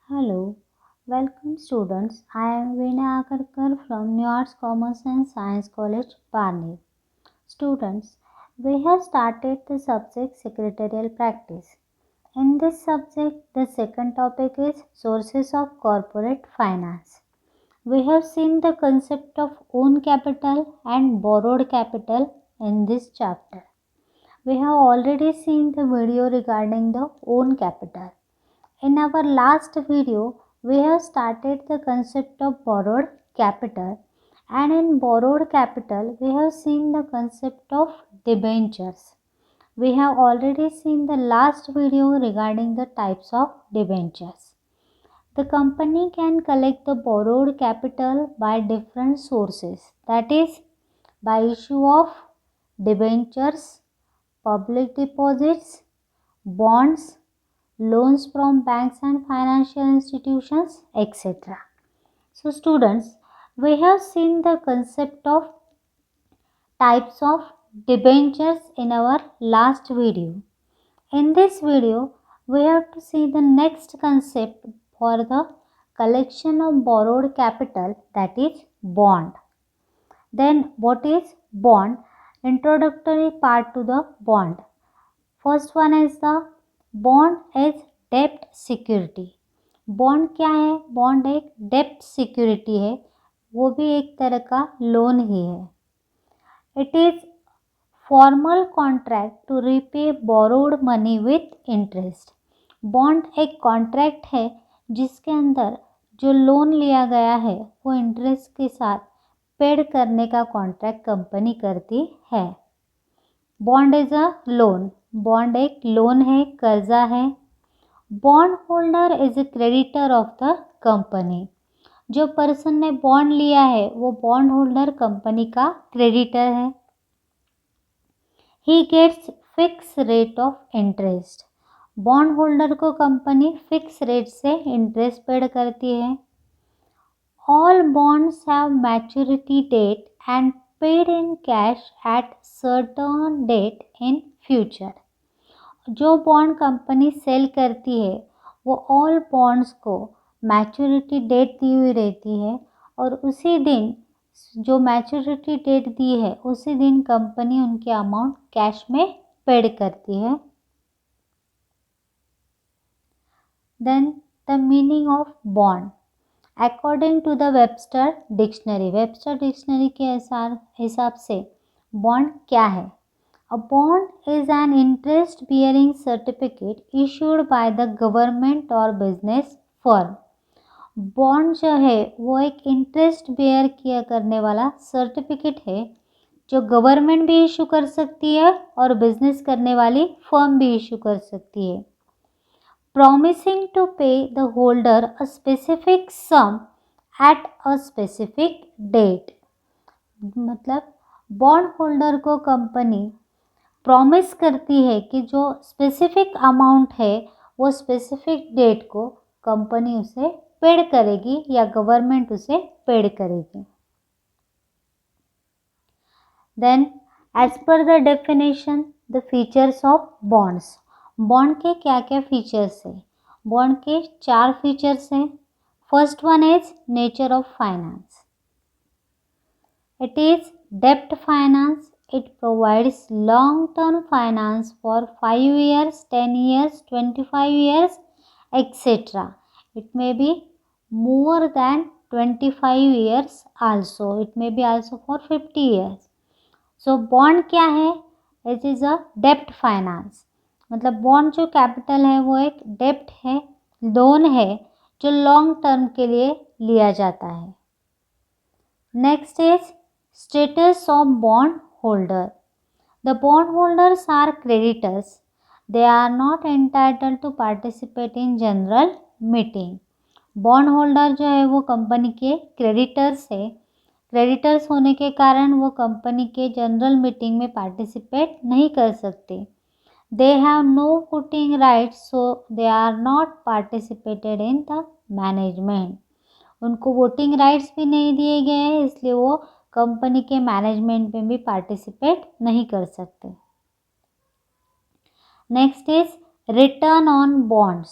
Hello, welcome students. I am Veena Akarkar from New Arts, Commerce and Science College, Barnet. Students, we have started the subject secretarial practice. In this subject, the second topic is sources of corporate finance. We have seen the concept of own capital and borrowed capital in this chapter. We have already seen the video regarding the own capital. In our last video, we have started the concept of borrowed capital, and in borrowed capital, we have seen the concept of debentures. We have already seen the last video regarding the types of debentures. The company can collect the borrowed capital by different sources, that is, by issue of debentures, public deposits, bonds, loans from banks and financial institutions, etc. So students, we have seen the concept of types of debentures in our last video. In this video, we have to see the next concept for the collection of borrowed capital, that is bond. Then what is bond? Introductory part to the bond. First one is the bond is डेप्ट security. Bond क्या है? Bond एक डेप्ट security है, वो भी एक तरह का लोन ही है. It is formal contract to repay borrowed money with interest. Bond एक कॉन्ट्रैक्ट है जिसके अंदर जो लोन लिया गया है वो इंटरेस्ट के साथ पेड करने का कॉन्ट्रैक्ट कंपनी करती है. Bond is a loan. Bond एक लोन है, कर्जा है. Bond holder is a creditor of the company. जो पर्सन ने बॉन्ड लिया है वो बॉन्ड होल्डर कंपनी का क्रेडिटर है. He gets fix rate of interest. Bond holder को कंपनी फिक्स रेट से इंटरेस्ट पेड करती है. All bonds have maturity date and paid in cash at certain date in future. जो bond company cell करती है वो all bonds को maturity date दी हुई रहती है और उसी दिन जो मैच्योरिटी डेट दी है उसी दिन कंपनी उनके अमाउंट कैश में पेड करती है. Then the meaning of bond according to the Webster dictionary. Webster dictionary के हिसाब से बॉन्ड क्या है? A bond is an interest-bearing certificate issued by the government or business firm. Bond जो है वो एक इंटरेस्ट बेयर किया करने वाला सर्टिफिकेट है जो गवर्नमेंट भी इशू कर सकती है और बिजनेस करने वाली फर्म भी इशू कर सकती है. Promising to pay the holder a specific sum at a specific date. मतलब बॉन्ड होल्डर को कंपनी प्रॉमिस करती है कि जो स्पेसिफिक अमाउंट है वो स्पेसिफिक डेट को कंपनी उसे पेड करेगी या गवर्नमेंट उसे पेड करेगी. Then as per the definition the features of bonds. Bond के क्या क्या फीचर्स है? बॉन्ड के 4 फीचर्स हैं. First one is nature of finance. It is डेप्ट finance. It provides long-term finance for 5 years, 10 years, 25 years, etc. It may be more than 25 years also. It may be also for 50 years. So bond क्या है? It is a debt finance. मतलब bond जो capital है वो एक debt है, loan है जो long term के लिए लिया जाता है. Next is status of bond holder. The bondholders are creditors. They are not entitled to participate in general meeting. Bond holder जो है वो कंपनी के क्रेडिटर्स है. क्रेडिटर्स होने के कारण वो कंपनी के जनरल मीटिंग में पार्टिसिपेट नहीं कर सकते. They have no voting rights so they are not participated in the management. उनको वोटिंग राइट्स भी नहीं दिए गए हैं इसलिए वो कंपनी के मैनेजमेंट में भी पार्टिसिपेट नहीं कर सकते. Next is return on bonds.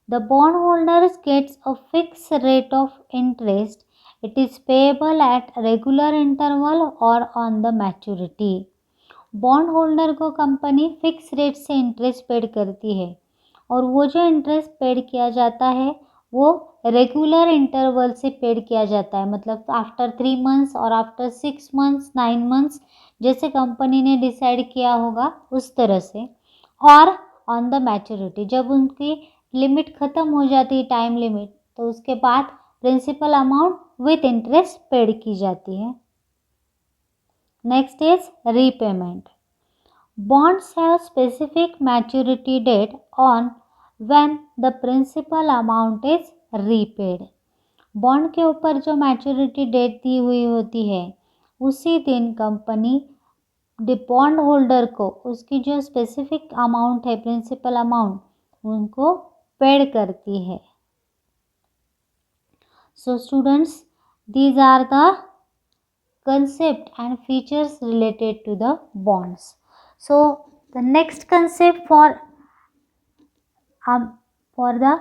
The bondholders gets a fixed rate of interest. It is payable at regular interval or on the maturity. Bond holder को कंपनी फिक्स रेट से interest paid करती है और वो जो इंटरेस्ट पेड किया जाता है वो रेगुलर इंटरवल से पेड किया जाता है, मतलब आफ्टर 3 मंथ्स और आफ्टर 6 मंथ्स 9 मंथ्स जैसे कंपनी ने डिसाइड किया होगा उस तरह से, और ऑन द मैच्योरिटी जब उनकी लिमिट ख़त्म हो जाती है, टाइम लिमिट, तो उसके बाद principal amount with interest paid की जाती है. Next is repayment. Bonds have specific maturity date on when the principal amount is repaid. Bond के ऊपर जो मैच्योरिटी डेट दी हुई होती है उसी दिन कंपनी बॉन्ड होल्डर को उसकी जो स्पेसिफिक अमाउंट है, प्रिंसिपल अमाउंट, उनको पेड करती है. So students, these are the concept and features related to the bonds. So the next concept for the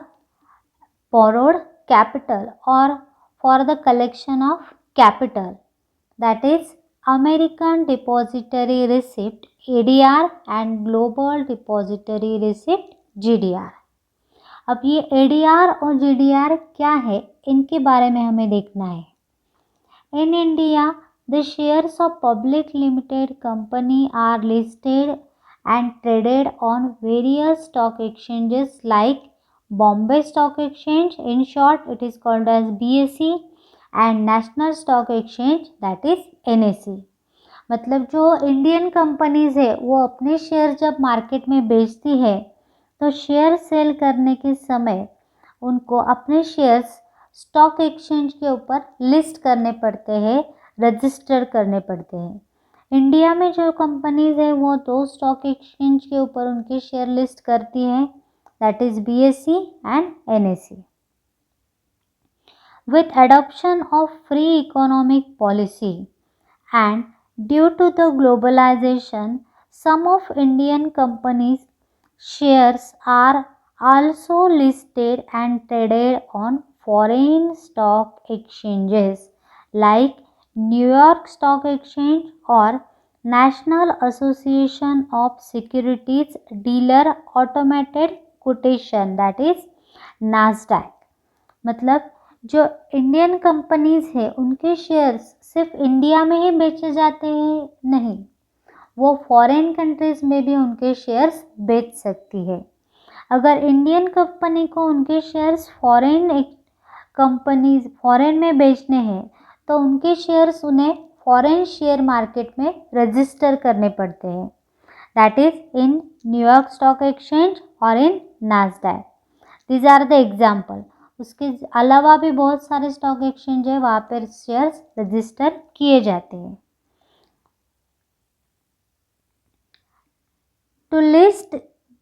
borrowed capital or for the collection of capital, that is American Depository Receipt ADR and Global Depository Receipt GDR. अब ये ADR और GDR क्या है, इनके बारे में हमें देखना है. In India, the shares of public limited company are listed and traded on various stock exchanges like Bombay Stock Exchange, in short it is called as BSE, and National Stock Exchange, that is NSE. मतलब जो Indian companies है वो अपने share जब market में बेचती है तो शेयर सेल करने के समय उनको अपने शेयर्स स्टॉक एक्सचेंज के ऊपर लिस्ट करने पड़ते हैं, रजिस्टर करने पड़ते हैं. इंडिया में जो कंपनीज है वो 2 स्टॉक एक्सचेंज के ऊपर उनके शेयर लिस्ट करती हैं, that is BSE and NSE. With adoption of free economic policy and due to the globalization, some of Indian companies' shares are also listed and traded on foreign stock exchanges like New York Stock Exchange or National Association of Securities Dealer Automated Quotation, that is NASDAQ. मतलब जो Indian companies है उनके shares सिर्फ India में ही बेचे जाते हैं नहीं, वो फॉरेन कंट्रीज में भी उनके शेयर्स बेच सकती है. अगर इंडियन कंपनी को उनके शेयर्स फॉरेन में बेचने हैं तो उनके शेयर्स उन्हें फॉरेन शेयर मार्केट में रजिस्टर करने पड़ते हैं, that is in New York stock exchange और in Nasdaq. These are the example. उसके अलावा भी बहुत सारे स्टॉक एक्सचेंज है, वहाँ पर शेयर्स रजिस्टर किए जाते हैं. To list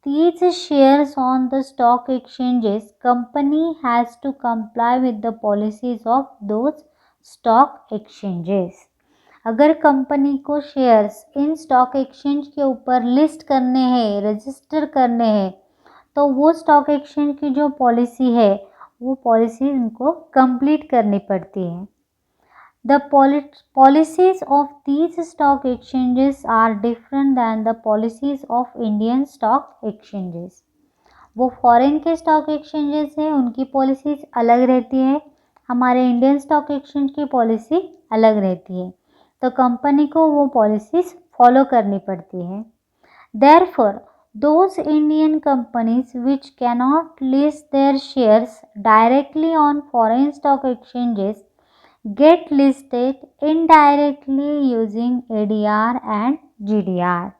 these shares on the stock exchanges, company has to comply with the policies of those stock exchanges. अगर कंपनी को शेयर्स इन स्टॉक एक्सचेंज के ऊपर लिस्ट करने हैं, रजिस्टर करने हैं, तो वो स्टॉक एक्सचेंज की जो पॉलिसी है वो पॉलिसी उनको कंप्लीट करनी पड़ती है. The policies of these stock exchanges are different than the policies of Indian stock exchanges. वो फॉरेन के स्टॉक एक्सचेंजेस हैं उनकी पॉलिसीज अलग रहती है, हमारे इंडियन स्टॉक एक्सचेंज की पॉलिसी अलग रहती है, तो कंपनी को वो पॉलिसीज फॉलो करनी पड़ती है. Therefore, those Indian companies which cannot list their shares directly on foreign stock exchanges get listed indirectly using ADR and GDR.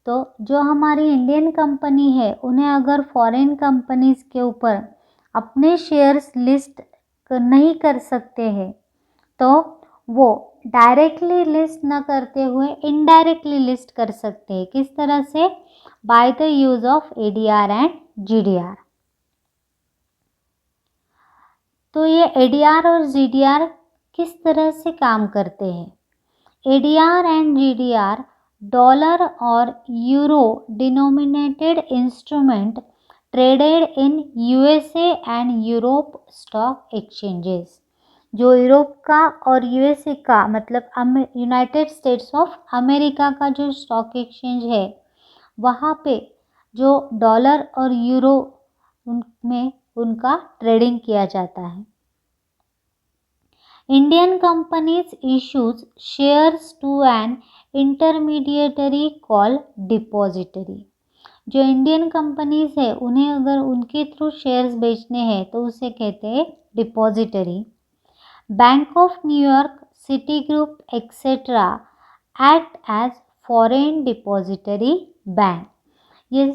तो जो हमारी इंडियन कंपनी है उन्हें अगर फॉरेन कंपनीज के ऊपर अपने शेयर्स लिस्ट नहीं कर सकते हैं तो वो डायरेक्टली लिस्ट न करते हुए इनडायरेक्टली लिस्ट कर सकते हैं. किस तरह से? By the use of ADR and GDR. तो ये ADR और GDR किस तरह से काम करते हैं? ADR एंड GDR डॉलर और euro denominated instrument traded in USA and Europe stock exchanges. जो यूरोप का और यूएसए का मतलब यूनाइटेड स्टेट्स ऑफ अमेरिका का जो स्टॉक एक्सचेंज है वहाँ पे जो डॉलर और यूरो में उनका ट्रेडिंग किया जाता है. Indian companies issues shares to an intermediary called depository. जो इंडियन कंपनीज है उन्हें अगर उनके थ्रू शेयर्स बेचने हैं तो उसे कहते हैं depository. Bank of New York, Citigroup etcetera act as foreign depository bank. ये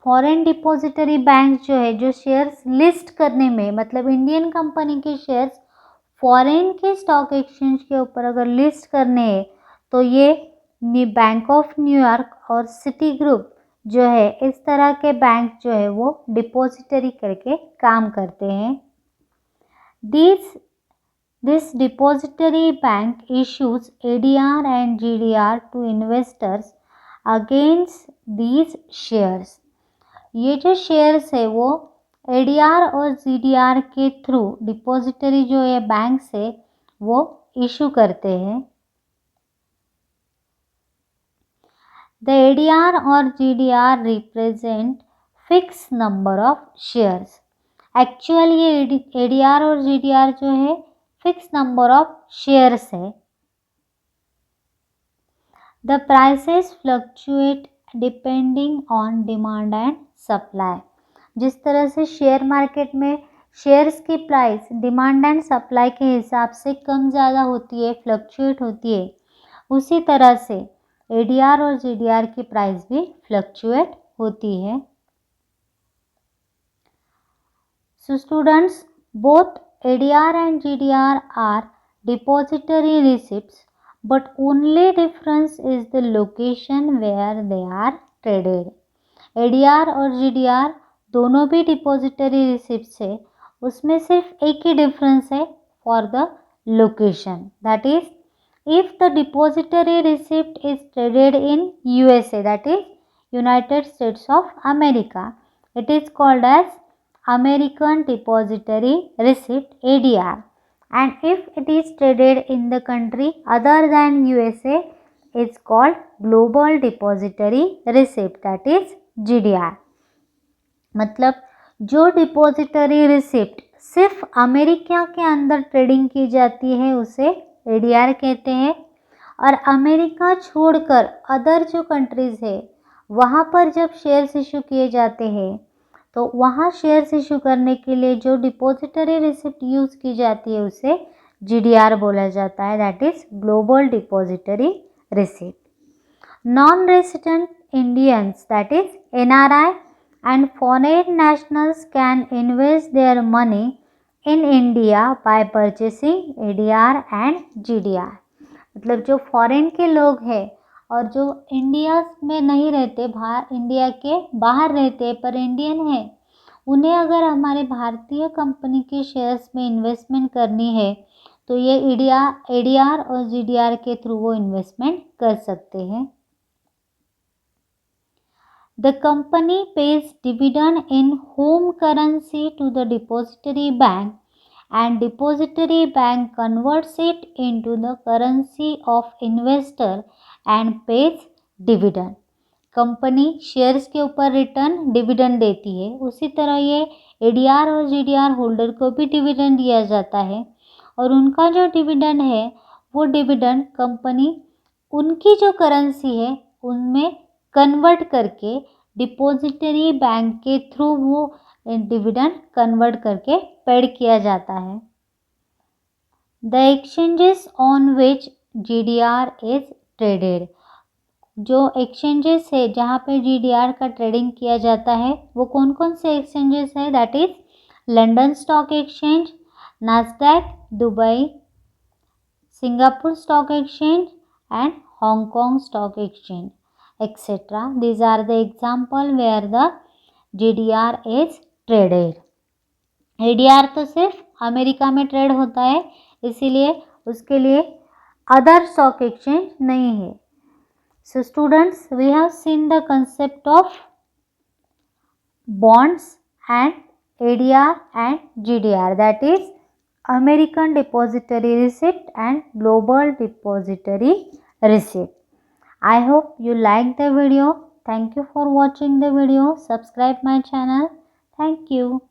फॉरेन डिपॉजिटरी बैंक जो है जो शेयर्स लिस्ट करने में मतलब इंडियन कंपनी के शेयर्स फॉरेन के स्टॉक एक्सचेंज के ऊपर अगर लिस्ट करने हैं तो ये बैंक ऑफ न्यूयॉर्क और सिटी ग्रुप जो है इस तरह के बैंक जो है वो डिपॉजिटरी करके काम करते हैं. This depository bank issues ADR and GDR to investors against these shares. ये जो शेयर्स है वो ADR और GDR के थ्रू डिपॉजिटरी जो है बैंक से वो इशू करते हैं. The ADR और GDR represent fixed number of shares. Actual ये ADR और GDR जो है फिक्स नंबर ऑफ शेयर्स है. The prices fluctuate depending on demand and supply. जिस तरह से शेयर मार्केट में शेयर्स की प्राइस डिमांड एंड सप्लाई के हिसाब से कम ज़्यादा होती है, फ्लक्चुएट होती है, उसी तरह से ADR और GDR की प्राइस भी फ्लक्चुएट होती है. So students, both ADR and GDR are depository receipts, but only difference is the location where they are traded. ADR और GDR दोनों भी डिपॉजिटरी रिसिप्ट्स है, उसमें सिर्फ एक ही डिफरेंस है for the location. That is if the depository receipt is traded in USA, that is United States of America, it is called as American Depository Receipt ADR, and if it is traded in the country other than USA, it's called Global Depository Receipt, that is GDR. मतलब जो depository receipt सिर्फ America के अंदर trading की जाती है उसे ADR कहते हैं, और अमेरिका छोड़कर अदर जो कंट्रीज़ है वहाँ पर जब शेयर्स इशू किए जाते हैं तो वहाँ शेयर्स इशू करने के लिए जो डिपॉजिटरी रिसिप्ट यूज़ की जाती है उसे GDR बोला जाता है, that is global depository receipt. Non resident Indians, that is NRI and foreign nationals can invest their money in India by purchasing ADR and GDR. मतलब जो फॉरेन के लोग हैं और जो इंडिया में नहीं रहते, इंडिया के बाहर रहते पर इंडियन है, उन्हें अगर हमारे भारतीय कंपनी के शेयर्स में इन्वेस्टमेंट करनी है तो ये ADR और GDR के थ्रू वो इन्वेस्टमेंट कर सकते हैं. The company pays dividend in home currency to the depository bank, and depository bank converts it into the currency of investor and pays dividend. Company shares के ऊपर रिटर्न डिविडेंड देती है, उसी तरह ये ADR और GDR होल्डर को भी डिविडेंड दिया जाता है, और उनका जो डिविडेंड है वो डिविडेंड कंपनी उनकी जो करेंसी है उनमें कन्वर्ट करके डिपॉजिटरी बैंक के थ्रू वो डिविडेंड कन्वर्ट करके पेड किया जाता है. The exchanges on which GDR is traded. जो एक्सचेंजेस है जहाँ पे GDR का ट्रेडिंग किया जाता है वो कौन कौन से एक्सचेंजेस है, that is London stock exchange, Nasdaq, Dubai, Singapore stock exchange and Hong Kong stock exchange etc. These are the example where the GDR is traded. ADR तो सिर्फ अमेरिका में ट्रेड होता है, इसीलिए उसके लिए अदर स्टॉक एक्सचेंज नहीं है. So students, we have seen the concept of bonds and ADR and GDR, that is American Depository Receipt and Global Depository Receipt. I hope you like the video. Thank you for watching the video. Subscribe my channel. Thank you.